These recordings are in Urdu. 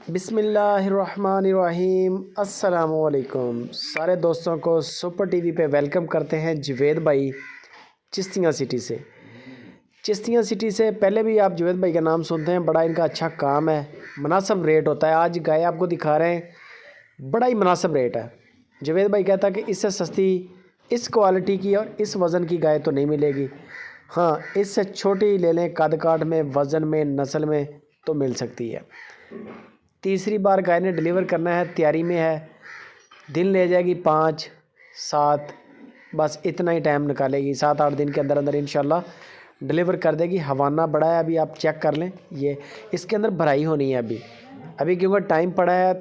بسم اللہ الرحمن الرحیم۔ السلام علیکم سارے دوستوں کو سپر ٹی وی پہ ویلکم کرتے ہیں جوید بھائی چستیاں سٹی سے۔ چستیاں سٹی سے پہلے بھی آپ جوید بھائی کا نام سنتے ہیں، بڑا ان کا اچھا کام ہے، مناسب ریٹ ہوتا ہے۔ آج گائے آپ کو دکھا رہے ہیں، بڑا ہی مناسب ریٹ ہے۔ جوید بھائی کہتا ہے کہ اس سے سستی اس کوالٹی کی اور اس وزن کی گائے تو نہیں ملے گی، ہاں اس سے چھوٹی لے لیں، قد کاٹ میں، وزن میں، نسل میں تو مل سکتی ہے۔ تیسری بار گائے نے ڈیلیور کرنا ہے، تیاری میں ہے، دن لے جائے گی 5-7، بس اتنا ہی ٹائم نکالے گی، 7-8 دن کے اندر اندر انشاءاللہ ڈیلیور کر دے گی۔ حوانہ بڑا ہے، ابھی آپ چیک کر لیں، یہ اس کے اندر بھرائی ہونی ہے ابھی کیونکہ ٹائم پڑا ہے۔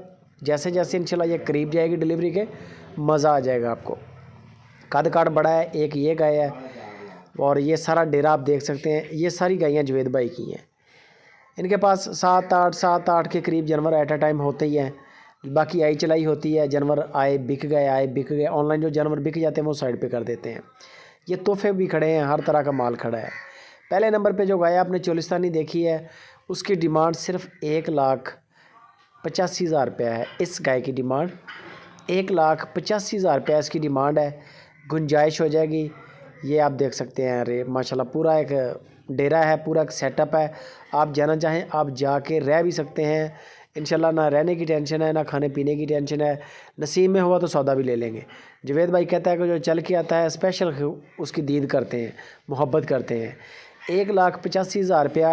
جیسے جیسے انشاءاللہ یہ قریب جائے گی ڈیلیوری کے، مزہ آ جائے گا آپ کو۔ قد کاٹ بڑا ہے، ایک یہ گائے ہے اور یہ سارا ڈیرا آپ دیکھ سکتے ہیں، یہ ساری گائیاں جوید بھائی کی ہیں۔ ان کے پاس 7-8 کے قریب جانور ایٹ اے ٹائم ہوتے ہی ہیں، باقی آئی چلائی ہوتی ہے، جانور آئے بک گئے، آن لائن جو جانور بک جاتے ہیں وہ سائڈ پہ کر دیتے ہیں۔ یہ تحفے بھی کھڑے ہیں، ہر طرح کا مال کھڑا ہے۔ پہلے نمبر پہ جو گائے آپ نے چولستانی دیکھی ہے، اس کی ڈیمانڈ صرف 1,85,000 روپیہ ہے۔ اس گائے کی ڈیمانڈ 1,85,000 روپیہ اس کی ڈیمانڈ ہے، گنجائش ہو جائے گی۔ یہ آپ دیکھ سکتے ہیں، ارے ماشاءاللہ پورا ایک ڈیرا ہے، پورا ایک سیٹ اپ ہے۔ آپ جانا چاہیں آپ جا کے رہ بھی سکتے ہیں انشاءاللہ، نہ رہنے کی ٹینشن ہے، نہ کھانے پینے کی ٹینشن ہے، نصیب میں ہوا تو سودا بھی لے لیں گے۔ جوید بھائی کہتا ہے کہ جو چل کے آتا ہے اسپیشل اس کی دید کرتے ہیں، محبت کرتے ہیں۔ 1,85,000 روپیہ،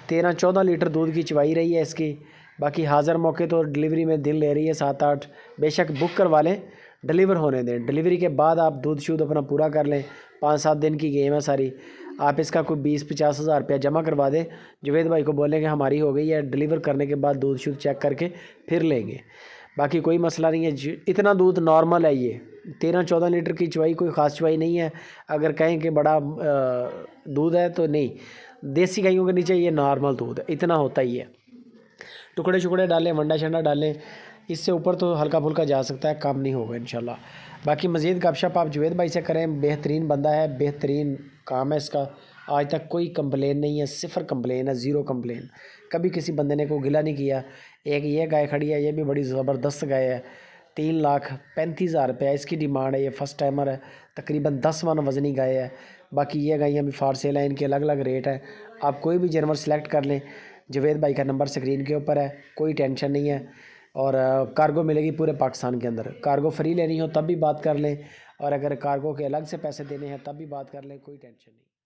13-14 لیٹر دودھ کی چوائی رہی ہے اس کی۔ باقی حاضر موقع تو ڈیلیوری میں دن لے رہی ہے 7-8، بے شک بک کروا لیں، ڈیلیور ہونے دیں، ڈیلیوری کے بعد آپ دودھ شودھ اپنا پورا کر لیں۔ 5-7 دن کی گیم ہے ساری، آپ اس کا کوئی 20-50 ہزار روپیہ جمع کروا دیں، جوید بھائی کو بولیں کہ ہماری ہو گئی ہے، ڈیلیور کرنے کے بعد دودھ شودھ چیک کر کے پھر لیں گے، باقی کوئی مسئلہ نہیں ہے۔ اتنا دودھ نارمل ہے، یہ 13-14 لیٹر کی چوائی کوئی خاص چوائی نہیں ہے۔ اگر کہیں کہ بڑا دودھ ہے تو نہیں، دیسی گائیوں کے نیچے یہ نارمل دودھ ہے، اتنا ہوتا ہی ہے۔ ٹکڑے ڈالیں، ونڈا شنڈا ڈالیں، اس سے اوپر تو ہلکا پھلکا جا سکتا ہے، کم نہیں ہوگا انشاءاللہ۔ باقی مزید گپ شپ آپ جوید بھائی سے کریں، بہترین بندہ ہے، بہترین کام ہے اس کا، آج تک کوئی کمپلین نہیں ہے، 0 کمپلین ہے، 0 کمپلین، کبھی کسی بندے نے کوئی گلا نہیں کیا۔ ایک یہ گائے کھڑی ہے، یہ بھی بڑی زبردست گائے ہے، 3,35,000 روپیہ اس کی ڈیمانڈ ہے، یہ فرسٹ ٹائمر ہے، تقریباً 10 من وزنی گائے ہے۔ باقی یہ گائیاں بھی فار سیل ہیں، ان کے الگ الگ ریٹ ہیں، آپ کوئی بھی جانور سلیکٹ کر لیں۔ جوید بھائی کا نمبر سکرین کے اوپر ہے، کوئی ٹینشن نہیں ہے، اور کارگو ملے گی پورے پاکستان کے اندر۔ کارگو فری لینی ہو تب بھی بات کر لیں، اور اگر کارگو کے الگ سے پیسے دینے ہیں تب بھی بات کر لیں، کوئی ٹینشن نہیں۔